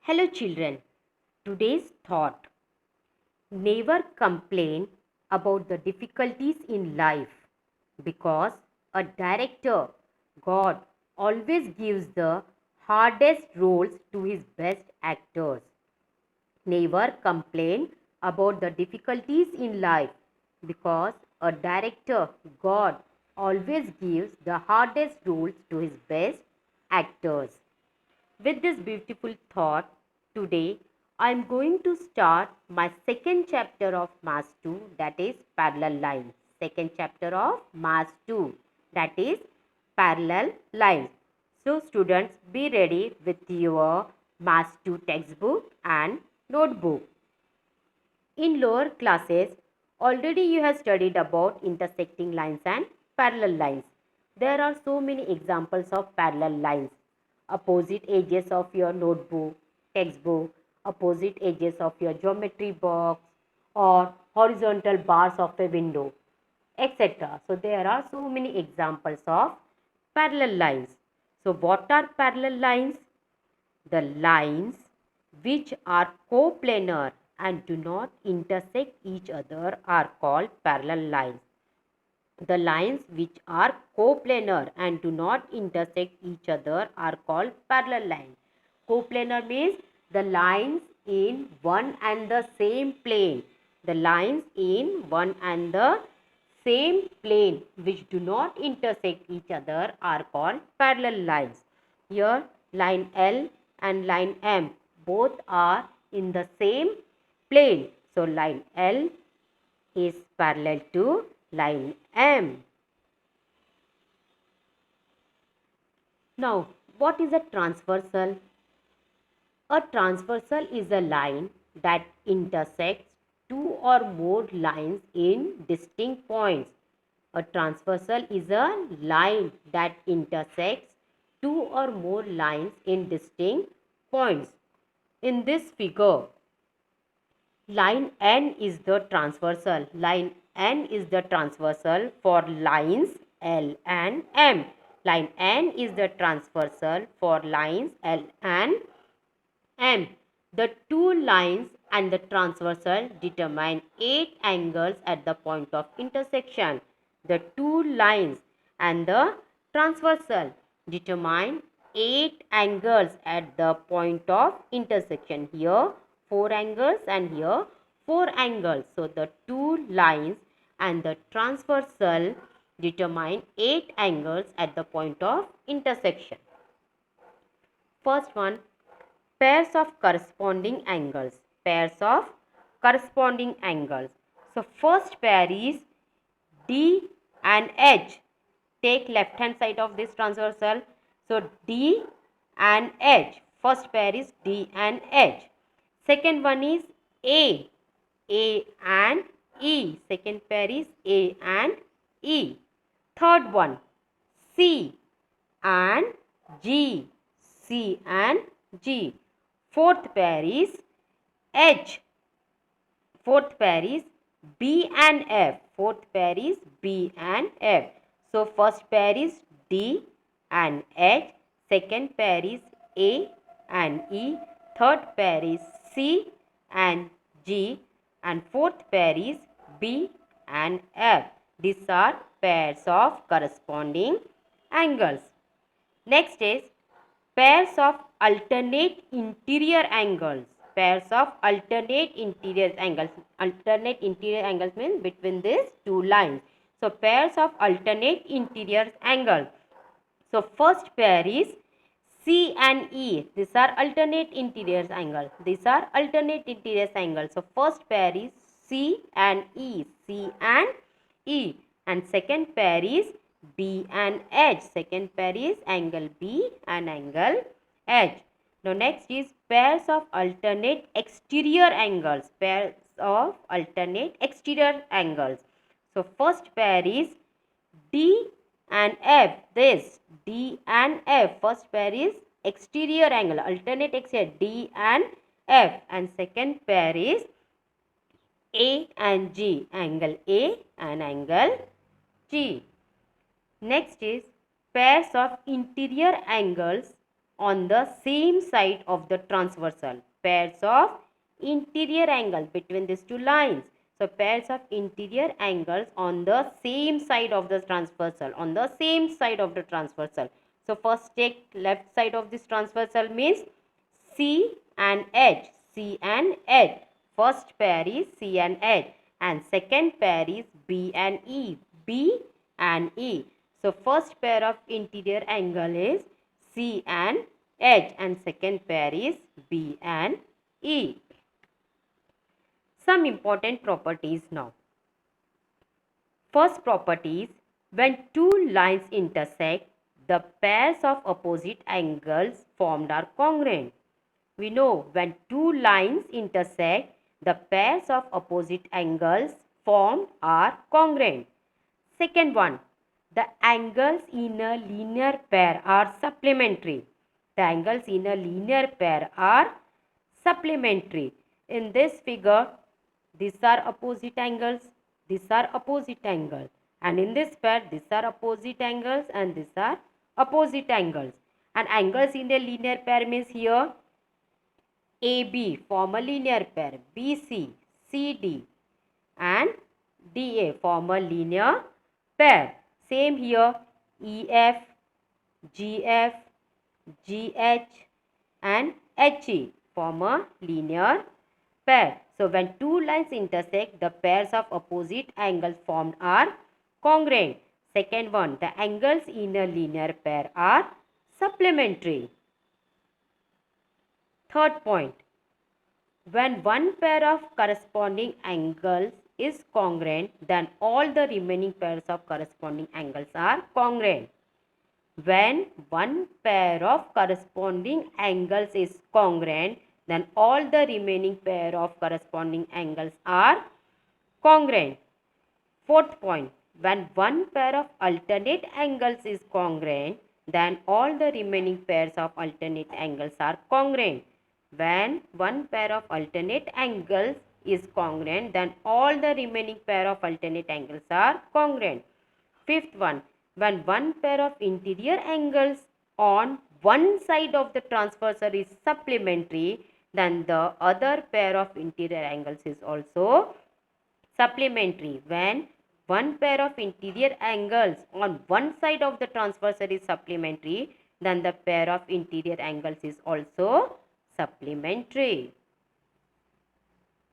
Hello, children. Today's thought: never complain about the difficulties in life because a director, God, always gives the hardest roles to his best actors. Never complain about the difficulties in life because a director, God, always gives the hardest roles to his best actors. With this beautiful thought, today I am going to start my second chapter of Maths 2, that is parallel lines. Second chapter of Maths 2, that is parallel lines. So, students, be ready with your Maths 2 textbook and notebook. In lower classes, already you have studied about intersecting lines and parallel lines. There are so many examples of parallel lines. Opposite edges of your notebook, textbook, opposite edges of your geometry box, or horizontal bars of a window, etc. So there are so many examples of parallel lines. So what are parallel lines? The lines which are coplanar and do not intersect each other are called parallel lines. The lines which are coplanar and do not intersect each other are called parallel lines. Coplanar means the lines in one and the same plane. The lines in one and the same plane which do not intersect each other are called parallel lines. Here line L and line M both are in the same plane. So line L is parallel to line M. Now, what is a transversal? A transversal is a line that intersects two or more lines in distinct points. A transversal is a line that intersects two or more lines in distinct points. In this figure, line N is the transversal. Line N is the transversal for lines L and M. Line N is the transversal for lines L and M. The two lines and the transversal determine 8 angles at the point of intersection. The two lines and the transversal determine 8 angles at the point of intersection. Here 4 angles and here 4 angles. So the two lines and the transversal determine 8 angles at the point of intersection. First one, pairs of corresponding angles. Pairs of corresponding angles. So first pair is D and H. Take left hand side of this transversal. So D and H. First pair is D and H. Second one is A. A and E. Second pair is A and E. Third one, C and G. C and G. Fourth pair is H. Fourth pair is B and F. Fourth pair is B and F. So first pair is D and H. Second pair is A and E. Third pair is C and G. And fourth pair is B and F. These are pairs of corresponding angles. Next is pairs of alternate interior angles. Pairs of alternate interior angles. Alternate interior angles means between these two lines. So pairs of alternate interior angles. So first pair is C and E. These are alternate interior angles. These are alternate interior angles. So first pair is C and E. C and E. And second pair is B and H. Second pair is angle B and angle H. Now next is pairs of alternate exterior angles. Pairs of alternate exterior angles. So first pair is D and F. This D and F. First pair is exterior angle. Alternate exterior D and F. And second pair is A and G. Angle A and angle G. Next is pairs of interior angles on the same side of the transversal. Pairs of interior angles between these two lines. So pairs of interior angles on the same side of the transversal. On the same side of the transversal. So first take left side of this transversal means C and H. C and H. First pair is C and H. And second pair is B and E. B and E. So first pair of interior angle is C and H. And second pair is B and E. Some important properties now. First property is when two lines intersect, the pairs of opposite angles formed are congruent. We know when two lines intersect, the pairs of opposite angles formed are congruent. Second one, the angles in a linear pair are supplementary. The angles in a linear pair are supplementary. In this figure, these are opposite angles, these are opposite angles. And in this pair, these are opposite angles and these are opposite angles. And angles in a linear pair means here AB form a linear pair, BC, CD and DA form a linear pair. Same here, EF, GF, GH and HE form a linear pair. So when two lines intersect, the pairs of opposite angles formed are congruent. Second one, the angles in a linear pair are supplementary. Third point, when one pair of corresponding angles is congruent, then all the remaining pairs of corresponding angles are congruent. When one pair of corresponding angles is congruent, then all the remaining pair of corresponding angles are congruent. Fourth point, when one pair of alternate angles is congruent, then all the remaining pairs of alternate angles are congruent. When one pair of alternate angles is congruent, then all the remaining pair of alternate angles are congruent. Fifth one, when one pair of interior angles on one side of the transversal is supplementary, then the other pair of interior angles is also supplementary. When one pair of interior angles on one side of the transversal is supplementary, then the pair of interior angles is also supplementary.